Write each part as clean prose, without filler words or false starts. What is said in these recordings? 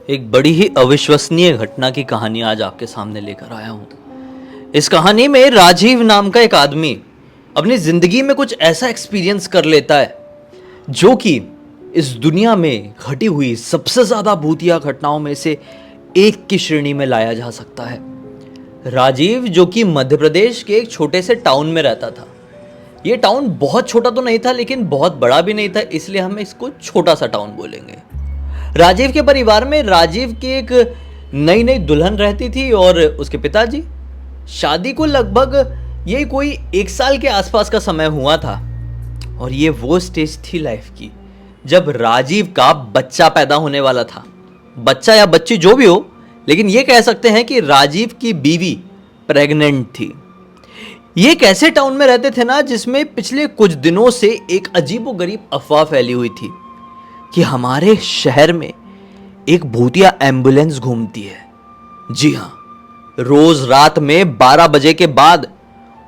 एक बड़ी ही अविश्वसनीय घटना की कहानी आज आपके सामने लेकर आया हूं। इस कहानी में राजीव नाम का एक आदमी अपनी जिंदगी में कुछ ऐसा एक्सपीरियंस कर लेता है जो कि इस दुनिया में घटी हुई सबसे ज्यादा भूतिया घटनाओं में से एक की श्रेणी में लाया जा सकता है। राजीव जो कि मध्य प्रदेश के एक छोटे से टाउन में रहता था। ये टाउन बहुत छोटा तो नहीं था लेकिन बहुत बड़ा भी नहीं था, इसलिए हम इसको छोटा सा टाउन बोलेंगे। राजीव के परिवार में राजीव की एक नई नई दुल्हन रहती थी और उसके पिताजी। शादी को लगभग ये कोई 1 साल के आसपास का समय हुआ था और ये वो स्टेज थी लाइफ की जब राजीव का बच्चा पैदा होने वाला था। बच्चा या बच्ची जो भी हो, लेकिन ये कह सकते हैं कि राजीव की बीवी प्रेग्नेंट थी। ये एक ऐसे टाउन में रहते थे ना जिसमें पिछले कुछ दिनों से एक अजीबोगरीब अफवाह फैली हुई थी कि हमारे शहर में एक भूतिया एम्बुलेंस घूमती है। जी हां, रोज रात में 12 बजे के बाद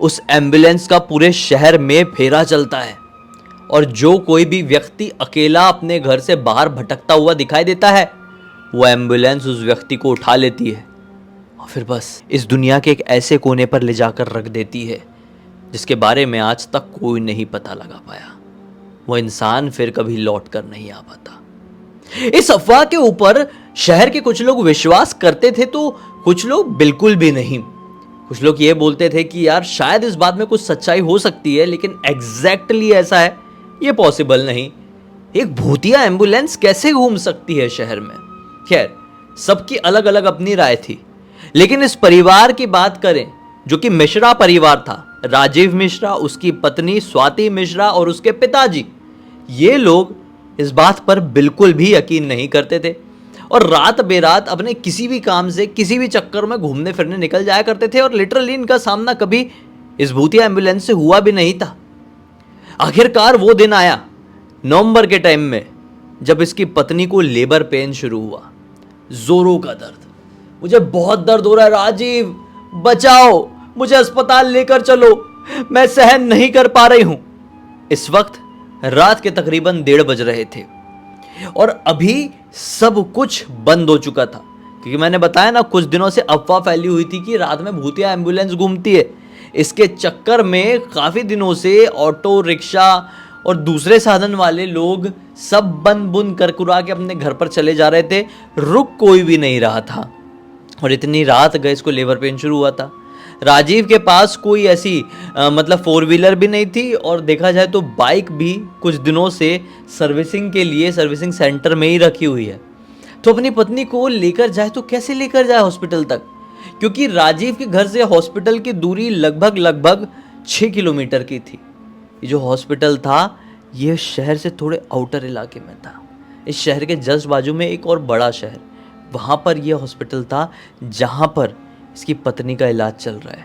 उस एम्बुलेंस का पूरे शहर में फेरा चलता है और जो कोई भी व्यक्ति अकेला अपने घर से बाहर भटकता हुआ दिखाई देता है, वो एम्बुलेंस उस व्यक्ति को उठा लेती है और फिर बस इस दुनिया के एक ऐसे कोने पर ले जाकर रख देती है जिसके बारे में आज तक कोई नहीं पता लगा पाया। वो इंसान फिर कभी लौट कर नहीं आ पाता। इस अफवाह के ऊपर शहर के कुछ लोग विश्वास करते थे तो कुछ लोग बिल्कुल भी नहीं। कुछ लोग ये बोलते थे कि यार शायद इस बात में कुछ सच्चाई हो सकती है, लेकिन एग्जैक्टली ऐसा है ये पॉसिबल नहीं। एक भूतिया एम्बुलेंस कैसे घूम सकती है शहर में? खैर, सबकी अलग अलग अपनी राय थी, लेकिन इस परिवार की बात करें जो कि मिश्रा परिवार था, राजीव मिश्रा, उसकी पत्नी स्वाति मिश्रा और उसके पिताजी, ये लोग इस बात पर बिल्कुल भी यकीन नहीं करते थे और रात बेरात अपने किसी भी काम से किसी भी चक्कर में घूमने फिरने निकल जाया करते थे और लिटरली इनका सामना कभी इस भूतिया एम्बुलेंस से हुआ भी नहीं था। आखिरकार वो दिन आया नवंबर के टाइम में जब इसकी पत्नी को लेबर पेन शुरू हुआ। जोरों का दर्द, मुझे बहुत दर्द हो रहा है राजीव, बचाओ, मुझे अस्पताल लेकर चलो, मैं सहन नहीं कर पा रही हूं। इस वक्त रात के तकरीबन 1:30 बज रहे थे और अभी सब कुछ बंद हो चुका था, क्योंकि मैंने बताया ना कुछ दिनों से अफवाह फैली हुई थी कि रात में भूतिया एम्बुलेंस घूमती है। इसके चक्कर में काफी दिनों से ऑटो रिक्शा और दूसरे साधन वाले लोग सब बंद बुंद कर कुरा के अपने घर पर चले जा रहे थे, रुक कोई भी नहीं रहा था। और इतनी रात गए इसको लेबर पेन शुरू हुआ था। राजीव के पास कोई ऐसी मतलब 4 व्हीलर भी नहीं थी और देखा जाए तो बाइक भी कुछ दिनों से सर्विसिंग के लिए सर्विसिंग सेंटर में ही रखी हुई है। तो अपनी पत्नी को लेकर जाए तो कैसे लेकर जाए हॉस्पिटल तक, क्योंकि राजीव के घर से हॉस्पिटल की दूरी लगभग 6 किलोमीटर की थी। ये जो हॉस्पिटल था ये शहर से थोड़े आउटर इलाके में था। इस शहर के जस्ट बाजू में एक और बड़ा शहर, वहाँ पर यह हॉस्पिटल था जहाँ पर इसकी पत्नी का इलाज चल रहा है।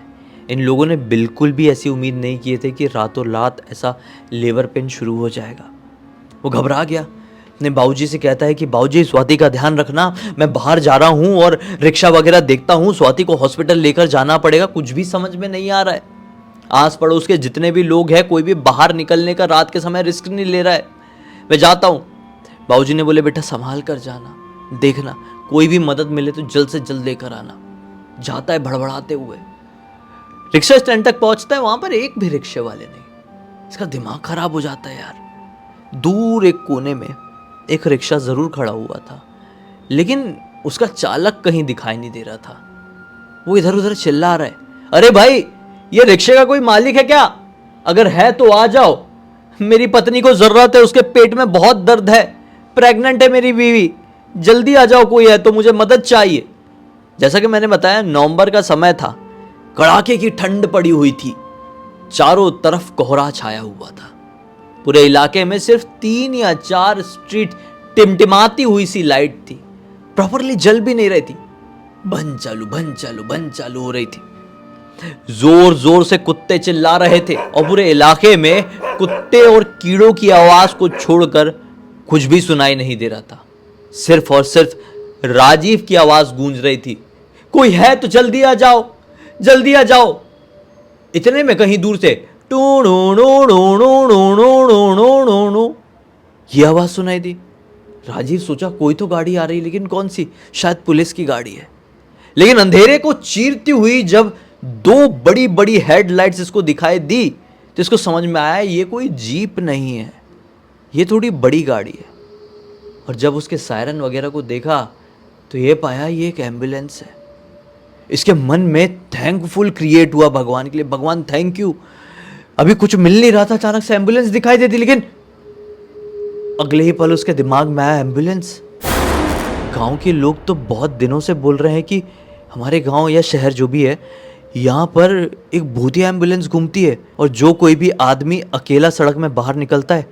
इन लोगों ने बिल्कुल भी ऐसी उम्मीद नहीं किए थे कि रातों रात ऐसा लेबर पेन शुरू हो जाएगा। वो घबरा गया, अपने बाबूजी से कहता है कि बाबूजी स्वाति का ध्यान रखना, मैं बाहर जा रहा हूँ और रिक्शा वगैरह देखता हूँ, स्वाति को हॉस्पिटल लेकर जाना पड़ेगा। कुछ भी समझ में नहीं आ रहा है। आस पड़ोस के जितने भी लोग हैं कोई भी बाहर निकलने का रात के समय रिस्क नहीं ले रहा है, मैं जाता हूँ। बाबूजी ने बोले बेटा संभाल कर जाना, देखना कोई भी मदद मिले तो जल्द से जल्द लेकर आना। जाता है भड़बड़ाते हुए, रिक्शा स्टैंड तक पहुंचता है, वहां पर एक भी रिक्शे वाले नहीं। इसका दिमाग खराब हो जाता है यार। दूर एक कोने में एक रिक्शा जरूर खड़ा हुआ था, लेकिन उसका चालक कहीं दिखाई नहीं दे रहा था। वो इधर उधर चिल्ला रहा है, अरे भाई ये रिक्शे का कोई मालिक है क्या? अगर है तो आ जाओ, मेरी पत्नी को जरूरत है, उसके पेट में बहुत दर्द है, प्रेग्नेंट है मेरी बीवी, जल्दी आ जाओ, कोई है तो मुझे मदद चाहिए। जैसा कि मैंने बताया नवंबर का समय था, कड़ाके की ठंड पड़ी हुई थी, चारों तरफ कोहरा छाया हुआ था। पूरे इलाके में सिर्फ 3 या 4 स्ट्रीट टिमटिमाती हुई सी लाइट थी, प्रॉपरली जल भी नहीं रही थी, बंद चालू हो रही थी। जोर जोर से कुत्ते चिल्ला रहे थे और पूरे इलाके में कुत्ते और कीड़ों की आवाज को छोड़कर कुछ भी सुनाई नहीं दे रहा था। सिर्फ और सिर्फ राजीव की आवाज गूंज रही थी, कोई है तो जल्दी आ जाओ, जल्दी आ जाओ। इतने में कहीं दूर से टू ये आवाज सुनाई दी। राजीव सोचा कोई तो गाड़ी आ रही, लेकिन कौन सी, शायद पुलिस की गाड़ी है। लेकिन अंधेरे को चीरती हुई जब दो बड़ी बड़ी हेडलाइट्स इसको दिखाई दी तो इसको समझ में आया ये कोई जीप नहीं है, ये थोड़ी बड़ी गाड़ी है। और जब उसके सायरन वगैरह को देखा तो ये पाया ये एक एम्बुलेंस है। इसके मन में थैंकफुल क्रिएट हुआ भगवान के लिए, भगवान थैंक यू। अभी कुछ मिल नहीं रहा था, अचानक से एम्बुलेंस दिखाई देती, लेकिन अगले ही पल उसके दिमाग में आया एम्बुलेंस। गांव के लोग तो बहुत दिनों से बोल रहे हैं कि हमारे गांव या शहर जो भी है, यहाँ पर एक भूतिया एम्बुलेंस घूमती है और जो कोई भी आदमी अकेला सड़क में बाहर निकलता है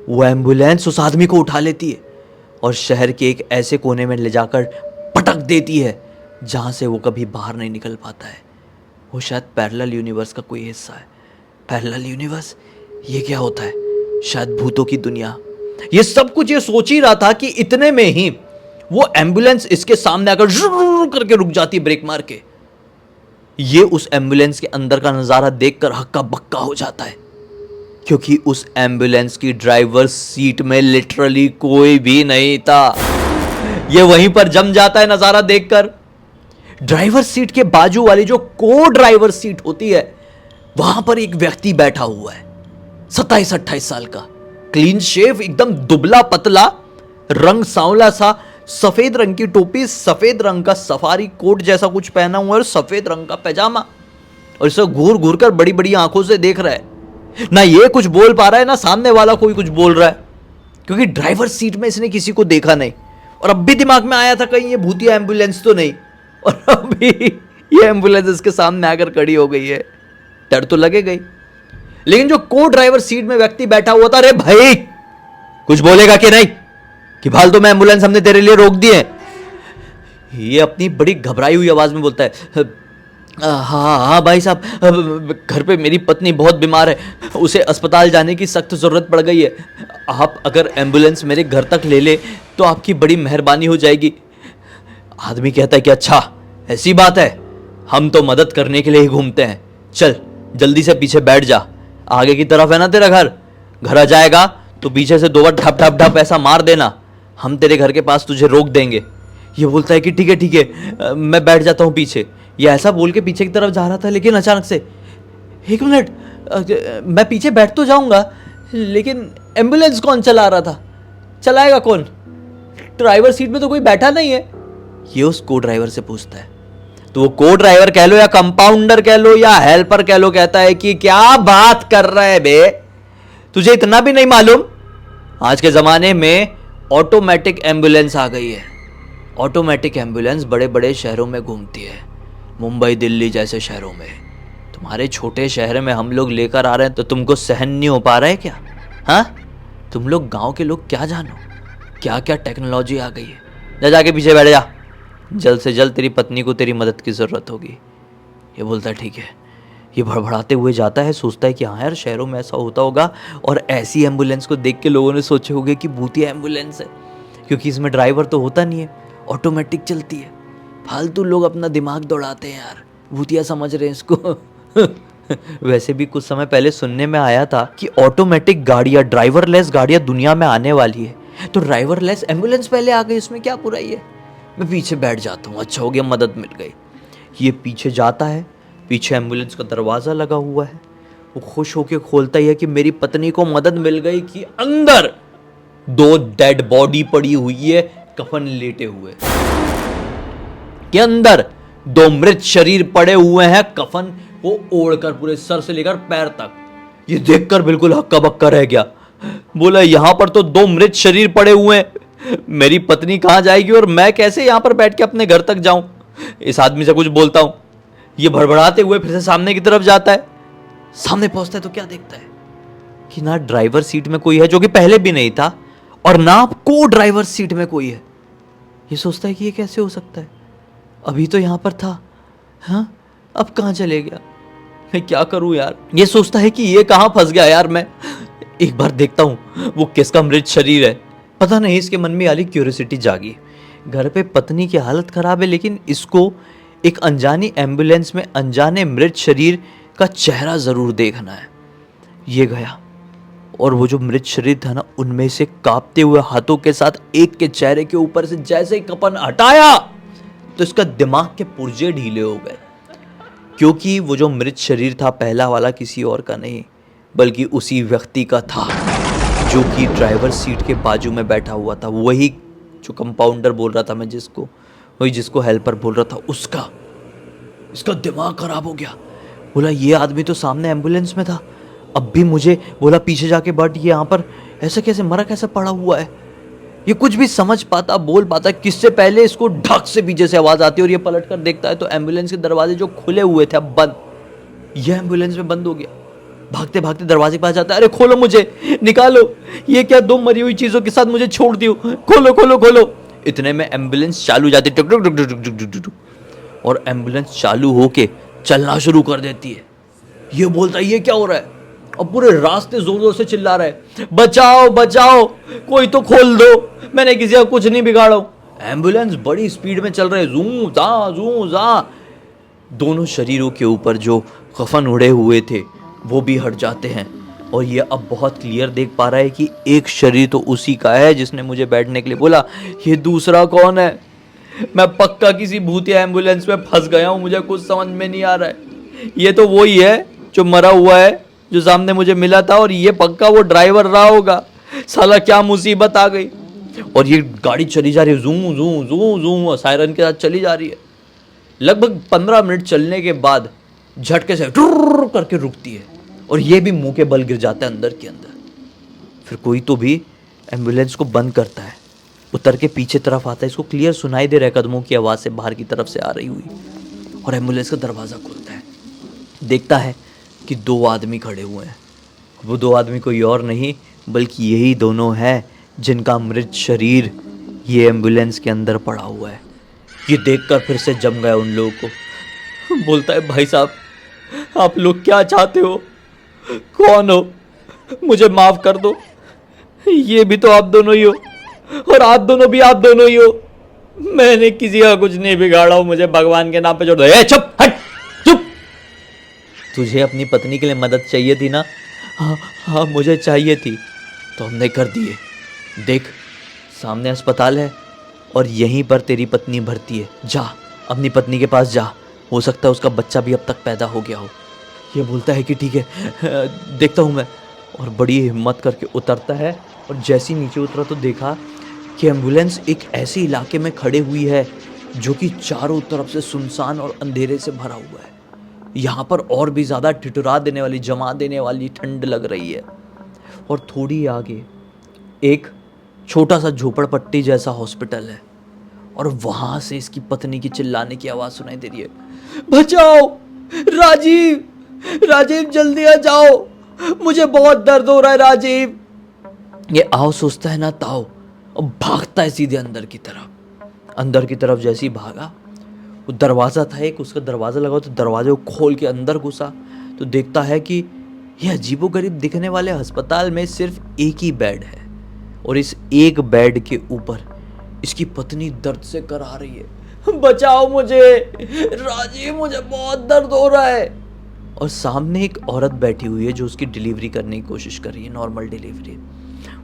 वो एम्बुलेंस उस आदमी को उठा लेती है और शहर के एक ऐसे कोने में ले जाकर पटक देती है जहाँ से वो कभी बाहर नहीं निकल पाता है। वो शायद पैरेलल यूनिवर्स का कोई हिस्सा है। पैरेलल यूनिवर्स, ये क्या होता है? शायद भूतों की दुनिया। ये सब कुछ ये सोच ही रहा था कि इतने में ही वो एम्बुलेंस इसके सामने आकर जुर करके रुक जाती है, ब्रेक मार के। ये उस एम्बुलेंस के अंदर का नजारा देखकर हक्का बक्का हो जाता है, क्योंकि उस एम्बुलेंस की ड्राइवर सीट में लिटरली कोई भी नहीं था। ये वहीं पर जम जाता है नजारा देखकर। ड्राइवर सीट के बाजू वाली जो को ड्राइवर सीट होती है, वहां पर एक व्यक्ति बैठा हुआ है, 27-28 साल का, क्लीन शेव, एकदम दुबला पतला, रंग सांवला सा, सफेद रंग की टोपी, सफेद रंग का सफारी कोट जैसा कुछ पहना हुआ है और सफेद रंग का पैजामा, और इसे घूर घूर कर बड़ी बड़ी आंखों से देख रहा है। ना ये कुछ बोल पा रहा है, ना सामने वाला कोई कुछ बोल रहा है, क्योंकि ड्राइवर सीट में इसने किसी को देखा नहीं। और अब भी दिमाग में आया था कहीं ये भूतिया एम्बुलेंस तो नहीं, और अभी ये एम्बुलेंस इसके सामने आकर खड़ी हो गई है। डर तो लगेगा ही, लेकिन जो को ड्राइवर सीट में व्यक्ति बैठा हुआ था, अरे भाई कुछ बोलेगा कि नहीं, कि फालतू में एम्बुलेंस हमने तेरे लिए रोक दी है। ये अपनी बड़ी घबराई हुई आवाज में बोलता है, हाँ हाँ भाई साहब, घर पे मेरी पत्नी बहुत बीमार है, उसे अस्पताल जाने की सख्त जरूरत पड़ गई है। आप अगर एम्बुलेंस मेरे घर तक ले ले तो आपकी बड़ी मेहरबानी हो जाएगी। आदमी कहता है कि अच्छा ऐसी बात है, हम तो मदद करने के लिए ही घूमते हैं, चल जल्दी से पीछे बैठ जा, आगे की तरफ है ना तेरा घर, घर आ जाएगा तो पीछे से 2 बार ठप ठप ठप ऐसा मार देना, हम तेरे घर के पास तुझे रोक देंगे। ये बोलता है कि ठीक है मैं बैठ जाता हूँ पीछे। ये ऐसा बोल के पीछे की तरफ जा रहा था, लेकिन अचानक से, एक मिनट, मैं पीछे बैठ तो जाऊंगा, लेकिन एम्बुलेंस कौन चला रहा था, चलाएगा कौन, ड्राइवर सीट में तो कोई बैठा नहीं है। ये उस को ड्राइवर से पूछता है, तो वो को ड्राइवर कह लो या कंपाउंडर कह लो या हेल्पर कह लो, कहता है कि क्या बात कर रहा है बे, तुझे इतना भी नहीं मालूम, आज के जमाने में ऑटोमेटिक एम्बुलेंस आ गई है। ऑटोमेटिक एम्बुलेंस बड़े बड़े शहरों में घूमती है, मुंबई दिल्ली जैसे शहरों में। तुम्हारे छोटे शहर में हम लोग लेकर आ रहे हैं तो तुमको सहन नहीं हो पा रहा है क्या? हाँ, तुम लोग गांव के लोग क्या जानो, क्या क्या टेक्नोलॉजी आ गई है। जा जाके पीछे बैठ जा, जल्द से जल्द तेरी पत्नी को तेरी मदद की ज़रूरत होगी। ये बोलता है ठीक है। ये भड़बड़ाते हुए जाता है, सोचता है कि हाँ यार शहरों में ऐसा होता होगा, और ऐसी एम्बुलेंस को देख के लोगों ने सोचे होंगे कि भूतिया एम्बुलेंस है, क्योंकि इसमें ड्राइवर तो होता नहीं है, ऑटोमेटिक चलती है। फालतू लोग अपना दिमाग दौड़ाते हैं यार, भूतिया समझ रहे हैं इसको। वैसे भी कुछ समय पहले सुनने में आया था कि ऑटोमेटिक गाड़ियाँ, ड्राइवरलेस गाड़ियाँ दुनिया में आने वाली है, तो ड्राइवरलेस एम्बुलेंस पहले आ गई, इसमें क्या बुराई है। मैं पीछे बैठ जाता हूँ, अच्छा हो गया मदद मिल गई। ये पीछे जाता है, पीछे एम्बुलेंस का दरवाज़ा लगा हुआ है, वो खुश होकर खोलता ही है कि मेरी पत्नी को मदद मिल गई, कि अंदर 2 डेड बॉडी पड़ी हुई है, कफन लेटे हुए, के अंदर 2 मृत शरीर पड़े हुए हैं, कफन वो ओढ़कर पूरे सर से लेकर पैर तक। ये देखकर बिल्कुल हक्का बक्का रह गया, बोला यहां पर तो 2 मृत शरीर पड़े हुए हैं, मेरी पत्नी कहां जाएगी और मैं कैसे यहां पर बैठ के अपने घर तक जाऊं। इस आदमी से कुछ बोलता हूं। ये भड़बड़ाते हुए फिर से सामने की तरफ जाता है। सामने पहुंचता है तो क्या देखता है कि ना ड्राइवर सीट में कोई है, जो कि पहले भी नहीं था, और ना को ड्राइवर सीट में कोई है। ये सोचता है कि ये कैसे हो सकता है, अभी तो यहां पर था, हाँ अब कहां चले गया, मैं क्या करूं यार। ये सोचता है कि ये कहां फंस गया यार, मैं एक बार देखता हूं वो किसका मृत शरीर है। पता नहीं, इसके मन में आली क्यूरियोसिटी जागी। घर पे पत्नी की हालत खराब है, लेकिन इसको एक अनजानी एम्बुलेंस में अनजाने मृत शरीर का चेहरा जरूर देखना है। ये गया और वो जो मृत शरीर था ना, उनमें से कांपते हुए हाथों के साथ एक के चेहरे के ऊपर से जैसे ही कफन हटाया तो इसका दिमाग के पुर्जे ढीले हो गए, क्योंकि वो जो मृत शरीर था पहला वाला किसी और का नहीं बल्कि उसी व्यक्ति का था जो कि ड्राइवर सीट के बाजू में बैठा हुआ था। वही जो कंपाउंडर बोल रहा था मैं जिसको, वही जिसको हेल्पर बोल रहा था उसका। इसका दिमाग खराब हो गया। बोला ये आदमी तो सामने एम्बुलेंस में था, अब भी मुझे बोला पीछे जाके बट ये यहाँ पर ऐसा कैसे मरा, कैसे पड़ा हुआ है। ये कुछ भी समझ पाता, बोल पाता किससे पहले इसको ढक से पीछे से आवाज आती है और ये पलट कर देखता है तो एम्बुलेंस के दरवाजे जो खुले हुए थे अब बंद। यह एम्बुलेंस में बंद हो गया। भागते भागते दरवाजे के पास जाता है, अरे खोलो मुझे, निकालो, ये क्या दो मरी हुई चीजों के साथ मुझे छोड़ दियो, खोलो खोलो खोलो। इतने में एम्बुलेंस चालू जाती टुक टुक टुक टुक टुक टुक टुक, और एम्बुलेंस चालू होके चलना शुरू कर देती है। ये बोलता है ये क्या हो रहा है, और पूरे रास्ते जोर जोर से चिल्ला रहा है बचाओ बचाओ, कोई तो खोल दो, मैंने किसी का कुछ नहीं बिगाड़ा। एम्बुलेंस बड़ी स्पीड में चल रहे, जू जा। दोनों शरीरों के ऊपर जो कफन उड़े हुए थे वो भी हट जाते हैं और ये अब बहुत क्लियर देख पा रहा है कि एक शरीर तो उसी का है जिसने मुझे बैठने के लिए बोला, ये दूसरा कौन है। मैं पक्का किसी भूतिया एम्बुलेंस में फंस गया हूँ, मुझे कुछ समझ में नहीं आ रहा है। ये तो वही है जो मरा हुआ है जो सामने मुझे मिला था और ये पक्का वो ड्राइवर रहा होगा। साला क्या मुसीबत आ गई। और ये गाड़ी चली जा रही है, जू जू जू जू सायरन के साथ चली जा रही है। लगभग 15 मिनट चलने के बाद झटके से टुर्र करके रुकती है और ये भी मुंह के बल गिर जाता है अंदर के अंदर। फिर कोई तो भी एम्बुलेंस को बंद करता है, उतर के पीछे तरफ आता है। इसको क्लियर सुनाई दे रहा है कदमों की आवाज़ से बाहर की तरफ से आ रही हुई, और एम्बुलेंस का दरवाज़ा खुलता है। देखता है कि 2 आदमी खड़े हुए हैं। वो 2 आदमी कोई और नहीं बल्कि यही दोनों हैं जिनका मृत शरीर ये एम्बुलेंस के अंदर पड़ा हुआ है। ये देखकर फिर से जम गया उन लोगों को। बोलता है भाई साहब आप लोग क्या चाहते हो, कौन हो, मुझे माफ कर दो, ये भी तो आप दोनों ही हो और आप दोनों भी आप दोनों ही हो। मैंने किसी का कुछ नहीं बिगाड़ा हो, मुझे भगवान के नाम पे छोड़ दो। ए चुप, हट चुप। तुझे अपनी पत्नी के लिए मदद चाहिए थी ना? हाँ मुझे चाहिए थी, तो हमने कर दिए। देख सामने अस्पताल है और यहीं पर तेरी पत्नी भर्ती है, जा अपनी पत्नी के पास जा, हो सकता है उसका बच्चा भी अब तक पैदा हो गया हो। ये बोलता है कि ठीक है देखता हूँ मैं, और बड़ी हिम्मत करके उतरता है। और जैसे ही नीचे उतरा तो देखा कि एम्बुलेंस एक ऐसे इलाके में खड़े हुई है जो कि चारों तरफ से सुनसान और अंधेरे से भरा हुआ है। यहाँ पर और भी ज़्यादा ठिठुरा देने वाली, जमा देने वाली ठंड लग रही है। और थोड़ी आगे एक छोटा सा झोपड़पट्टी जैसा हॉस्पिटल है और वहाँ से इसकी पत्नी की चिल्लाने की आवाज़ सुनाई दे रही है, बचाओ राजीव, राजीव जल्दी आ जाओ, मुझे बहुत दर्द हो रहा है राजीव। ये आओ सोचता है ना ताओ, और भागता है सीधे अंदर की तरफ। अंदर की तरफ जैसे ही भागा, वो दरवाज़ा था एक, उसका दरवाज़ा लगा तो दरवाजे को खोल के अंदर घुसा तो देखता है कि यह अजीबोगरीब दिखने वाले अस्पताल में सिर्फ एक ही बेड है और इस एक बेड के ऊपर इसकी पत्नी दर्द से करा रही है, बचाओ मुझे राजीव, मुझे बहुत दर्द हो रहा है। और सामने एक औरत बैठी हुई है जो उसकी डिलीवरी करने की कोशिश कर रही है, नॉर्मल डिलीवरी।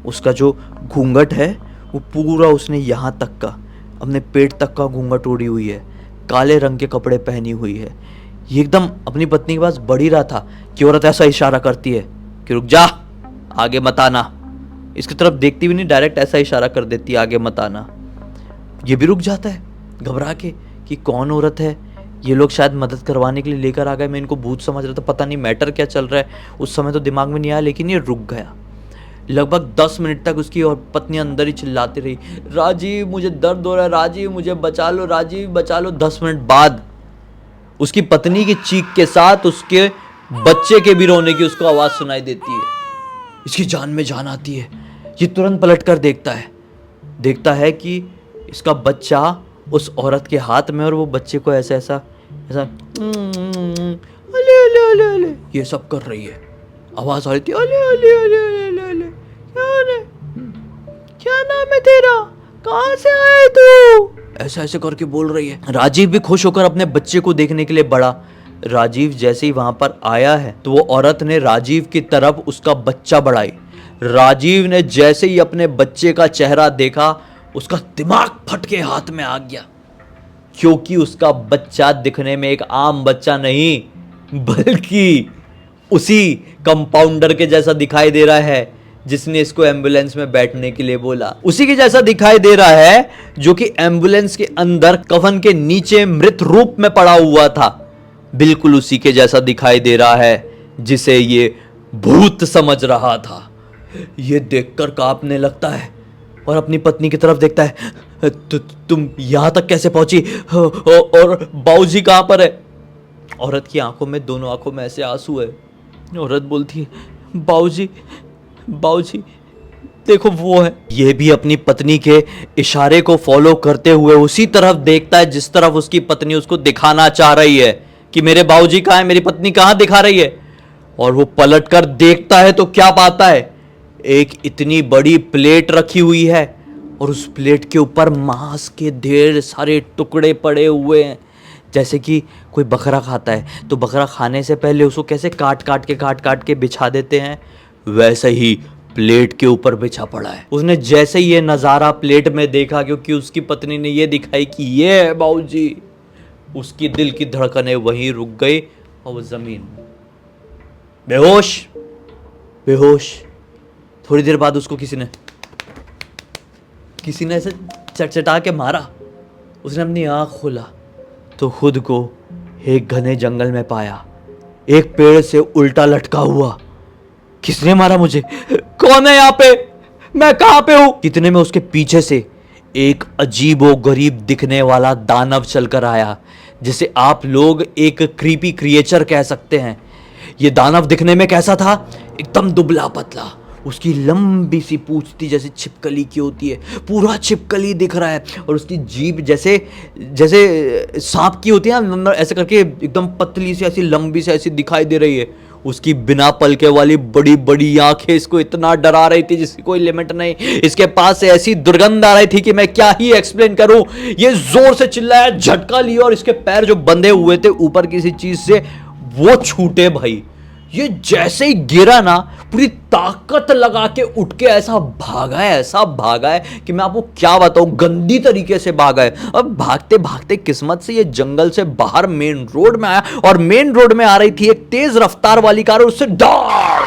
उसका जो घूंघट है वो पूरा उसने यहाँ तक का, अपने पेट तक का घूंघट ओढ़ी हुई है, काले रंग के कपड़े पहनी हुई है। ये एकदम अपनी पत्नी के पास बढ़ ही रहा था कि औरत ऐसा इशारा करती है कि रुक जा, आगे मत आना। इसकी तरफ देखती भी नहीं, डायरेक्ट ऐसा इशारा कर देती है आगे मत आना। ये भी रुक जाता है घबरा के कि कौन औरत है, ये लोग शायद मदद करवाने के लिए लेकर आ गए। मैं इनको भूत समझ रहा था, पता नहीं मैटर क्या चल रहा है, उस समय तो दिमाग में नहीं आया, लेकिन ये रुक गया। लगभग 10 मिनट तक उसकी और पत्नी अंदर ही चिल्लाती रही, राजीव मुझे दर्द हो रहा है, राजीव मुझे बचा लो, राजीव बचा लो। 10 मिनट बाद उसकी पत्नी की चीख के साथ उसके बच्चे के भी रोने की उसको आवाज़ सुनाई देती है। इसकी जान में जान आती है। ये तुरंत पलट कर देखता है कि इसका बच्चा उस औरत के हाथ में, और वो बच्चे को ऐसा अले अले अले अले ये सब कर रही है। आवाज आ रही थी, अले अले अले अले अले, क्या नाम है तेरा, कहाँ से आए तू, ऐसा ऐसे करके बोल रही है। राजीव भी खुश होकर अपने बच्चे को देखने के लिए बढ़ा। राजीव जैसे ही वहां पर आया है तो वो औरत ने राजीव की तरफ उसका बच्चा बढ़ाई। राजीव ने जैसे ही अपने बच्चे का चेहरा देखा, उसका दिमाग फट के हाथ में आ गया, क्योंकि उसका बच्चा दिखने में एक आम बच्चा नहीं, बल्कि उसी कंपाउंडर के जैसा दिखाई दे रहा है जिसने इसको एम्बुलेंस में बैठने के लिए बोला। उसी के जैसा दिखाई दे रहा है जो कि एम्बुलेंस के अंदर कफन के नीचे मृत रूप में पड़ा हुआ था। बिल्कुल उसी के जैसा दिखाई दे रहा है जिसे ये भूत समझ रहा था। ये देखकर कांपने लगता है और अपनी पत्नी की तरफ देखता है। तुम यहां तक कैसे पहुंची? और बाबूजी कहां पर है? औरत की आंखों में, दोनों आंखों में ऐसे आंसू है। औरत बोलती है, बाबूजी, बाबूजी देखो वो है। ये भी अपनी पत्नी के इशारे को फॉलो करते हुए उसी तरफ देखता है जिस तरफ उसकी पत्नी उसको दिखाना चाह रही है कि मेरे बाबूजी कहां है, मेरी पत्नी कहां दिखा रही है। और वो पलट कर देखता है तो क्या पाता है? एक इतनी बड़ी प्लेट रखी हुई है और उस प्लेट के ऊपर मांस के ढेर सारे टुकड़े पड़े हुए हैं। जैसे कि कोई बकरा खाता है तो बकरा खाने से पहले उसको कैसे काट काट के बिछा देते हैं, वैसे ही प्लेट के ऊपर बिछा पड़ा है। उसने जैसे ही ये नज़ारा प्लेट में देखा, क्योंकि उसकी पत्नी ने ये दिखाई कि ये है बाबूजी, उसकी दिल की धड़कनें वहीं रुक गई और वो जमीन बेहोश बेहोश। थोड़ी देर बाद उसको किसी ने ऐसे चटचटा के मारा। उसने अपनी आंख खोला तो खुद को एक घने जंगल में पाया, एक पेड़ से उल्टा लटका हुआ। किसने मारा मुझे? कौन है यहाँ पे? मैं कहां पे हूं? कितने में उसके पीछे से एक अजीबो गरीब दिखने वाला दानव चलकर आया, जिसे आप लोग एक क्रीपी क्रिएचर कह सकते हैं। ये दानव दिखने में कैसा था? एकदम दुबला पतला, उसकी लंबी सी पूंछ थी जैसे छिपकली की होती है, पूरा छिपकली दिख रहा है। और उसकी जीभ जैसे जैसे सांप की होती है ना, ऐसे करके एकदम पतली सी ऐसी लंबी से ऐसी दिखाई दे रही है। उसकी बिना पलके वाली बड़ी बड़ी आंखें इसको इतना डरा रही थी जिसकी कोई लिमिट नहीं। इसके पास से ऐसी दुर्गंध आ रही थी कि मैं क्या ही एक्सप्लेन करूं। ये जोर से चिल्लाया, झटका लिया और इसके पैर जो बंधे हुए थे ऊपर किसी चीज से, वो छूटे भाई। ये जैसे ही गिरा ना, पूरी ताकत लगा के उठ के ऐसा भागा है कि मैं आपको क्या बताऊं, गंदी तरीके से भागा है। अब भागते भागते किस्मत से ये जंगल से बाहर मेन रोड में आया और मेन रोड में आ रही थी एक तेज रफ्तार वाली कार और उससे धाड़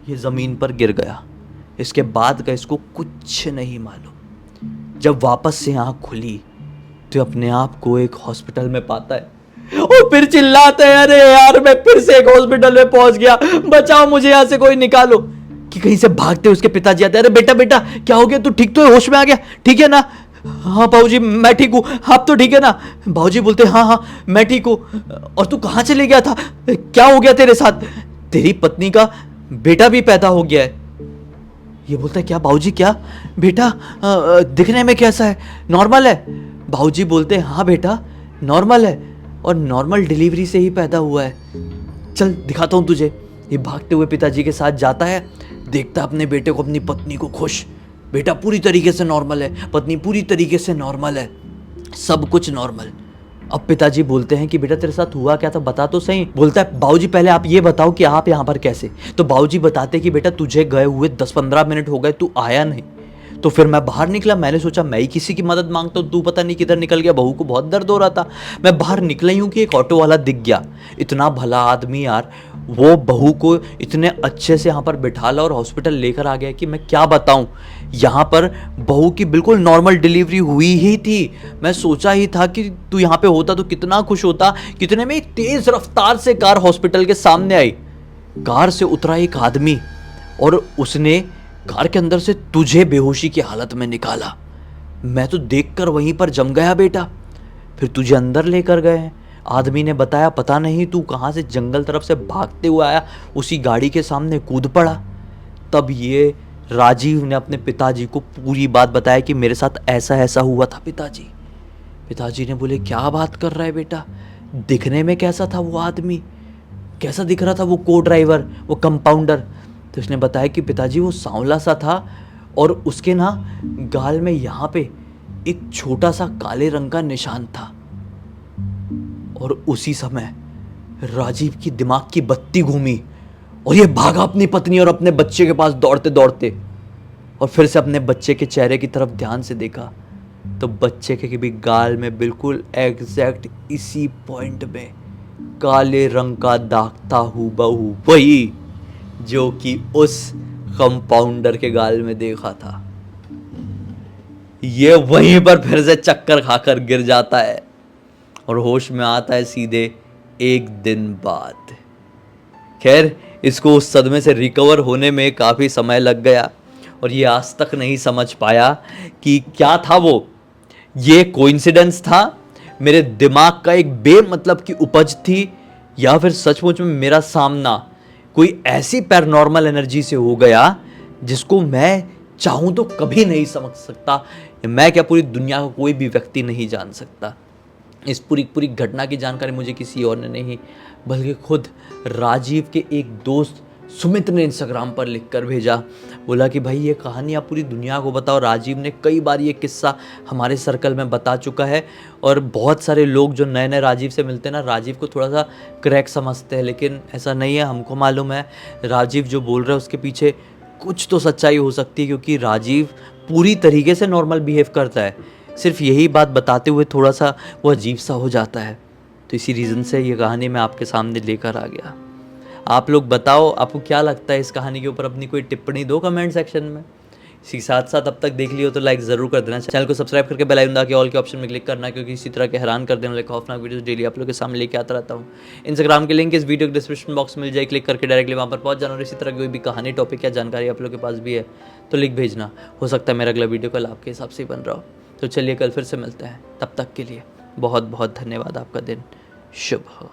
ये जमीन पर गिर गया। इसके बाद का इसको कुछ नहीं मालूम। जब वापस से आंख खुली तो अपने आप को एक हॉस्पिटल में पाता है और फिर चिल्लाते हैं, अरे यार मैं फिर से एक हॉस्पिटल में पहुंच गया, बचाओ मुझे यहां से कोई निकालो। कि कहीं से भागते उसके पिताजी आते हैं, अरे बेटा बेटा क्या हो गया, तू ठीक तो है, होश में आ गया, ठीक है ना? हाँ बाबूजी मैं ठीक हूँ, आप तो ठीक है ना? बाबूजी बोलते हाँ हाँ मैं ठीक हूँ। और तू कहाँ चले गया था, क्या हो गया तेरे साथ? तेरी पत्नी का बेटा भी पैदा हो गया है। ये बोलता है क्या बाबूजी, क्या बेटा दिखने में कैसा है, नॉर्मल है? बाबूजी बोलते हैं हाँ बेटा नॉर्मल है और नॉर्मल डिलीवरी से ही पैदा हुआ है, चल दिखाता हूं तुझे। ये भागते हुए पिताजी के साथ जाता है, देखता अपने बेटे को, अपनी पत्नी को खुश। बेटा पूरी तरीके से नॉर्मल है, पत्नी पूरी तरीके से नॉर्मल है, सब कुछ नॉर्मल। अब पिताजी बोलते हैं कि बेटा तेरे साथ हुआ क्या था, बता तो सही। बोलता है बाबूजी पहले आप ये बताओ कि आप यहाँ पर कैसे? तो बाबूजी बताते कि बेटा तुझे गए हुए 10-15 मिनट हो गए, तू आया नहीं। तो फिर मैं बाहर निकला, मैंने सोचा मैं ही किसी की मदद मांगता हूँ, तू पता नहीं किधर निकल गया। बहू को बहुत दर्द हो रहा था, मैं बाहर निकला ही हूँ कि एक ऑटो वाला दिख गया। इतना भला आदमी यार, वो बहू को इतने अच्छे से यहाँ पर बिठा ला और हॉस्पिटल लेकर आ गया कि मैं क्या बताऊँ। यहाँ पर बहू की बिल्कुल नॉर्मल डिलीवरी हुई ही थी। मैं सोचा ही था कि तू यहाँ पे होता तो कितना खुश होता। कितने में एक तेज रफ्तार से कार हॉस्पिटल के सामने आई। कार से उतरा एक आदमी और उसने कार के अंदर से तुझे बेहोशी की हालत में निकाला। मैं तो देखकर वहीं पर जम गया बेटा। फिर तुझे अंदर लेकर गए हैं। आदमी ने बताया पता नहीं तू कहाँ से जंगल तरफ से भागते हुए आया, उसी गाड़ी के सामने कूद पड़ा। तब ये राजीव ने अपने पिताजी को पूरी बात बताया कि मेरे साथ ऐसा ऐसा हुआ था पिताजी। पिताजी ने बोले क्या बात कर रहा है बेटा, दिखने में कैसा था वो आदमी, कैसा दिख रहा था वो को ड्राइवर, वो कंपाउंडर? तो उसने बताया कि पिताजी वो सांवला सा था और उसके ना गाल में यहाँ पे एक छोटा सा काले रंग का निशान था। और उसी समय राजीव की दिमाग की बत्ती घूमी और ये भागा अपनी पत्नी और अपने बच्चे के पास दौड़ते दौड़ते, और फिर से अपने बच्चे के चेहरे की तरफ ध्यान से देखा तो बच्चे के भी गाल में बिल्कुल एग्जैक्ट इसी पॉइंट में काले रंग का दाग था, हूबहू वही जो कि उस कंपाउंडर के गाल में देखा था। ये वहीं पर फिर से चक्कर खाकर गिर जाता है और होश में आता है सीधे 1 दिन बाद। खैर, इसको उस सदमे से रिकवर होने में काफ़ी समय लग गया और ये आज तक नहीं समझ पाया कि क्या था वो। ये कोइंसिडेंस था, मेरे दिमाग का एक बेमतलब की उपज थी, या फिर सचमुच में मेरा सामना कोई ऐसी पैरानॉर्मल एनर्जी से हो गया जिसको मैं चाहूँ तो कभी नहीं समझ सकता। मैं क्या, पूरी दुनिया का कोई भी व्यक्ति नहीं जान सकता। इस पूरी घटना की जानकारी मुझे किसी और ने नहीं बल्कि खुद राजीव के एक दोस्त सुमित ने इंस्टाग्राम पर लिख कर भेजा। बोला कि भाई ये कहानी आप पूरी दुनिया को बताओ। राजीव ने कई बार ये किस्सा हमारे सर्कल में बता चुका है और बहुत सारे लोग जो नए नए राजीव से मिलते हैं ना, राजीव को थोड़ा सा क्रैक समझते हैं, लेकिन ऐसा नहीं है। हमको मालूम है राजीव जो बोल रहा है उसके पीछे कुछ तो सच्चाई हो सकती है, क्योंकि राजीव पूरी तरीके से नॉर्मल बिहेव करता है। सिर्फ यही बात बताते हुए थोड़ा सा वो अजीब सा हो जाता है। तो इसी रीज़न से ये कहानी मैं आपके सामने लेकर आ गया। आप लोग बताओ, आपको क्या लगता है इस कहानी के ऊपर? अपनी कोई टिप्पणी दो कमेंट सेक्शन में। इसी साथ साथ अब तक देख लियो तो लाइक ज़रूर कर देना, चैनल को सब्सक्राइब करके बेल आइकन दबा के ऑल के ऑप्शन में क्लिक करना, क्योंकि इसी तरह के हैरान कर देने वाले खौफनाक वीडियोस डेली आप लोग के सामने लेके आता रहता हूँ। इंस्टाग्राम के लिंक इस वीडियो के डिस्क्रिप्शन बॉक्स में मिल जाए, क्लिक करके डायरेक्टली वहाँ पर पहुँच जाना। और इसी तरह की कोई भी कहानी, टॉपिक या जानकारी आप लोग के पास भी है तो लिख भेजना। हो सकता है मेरा अगला वीडियो कल आपके हिसाब से ही बन रहा हो। तो चलिए कल फिर से मिलते हैं, तब तक के लिए बहुत बहुत धन्यवाद। आपका दिन शुभ हो।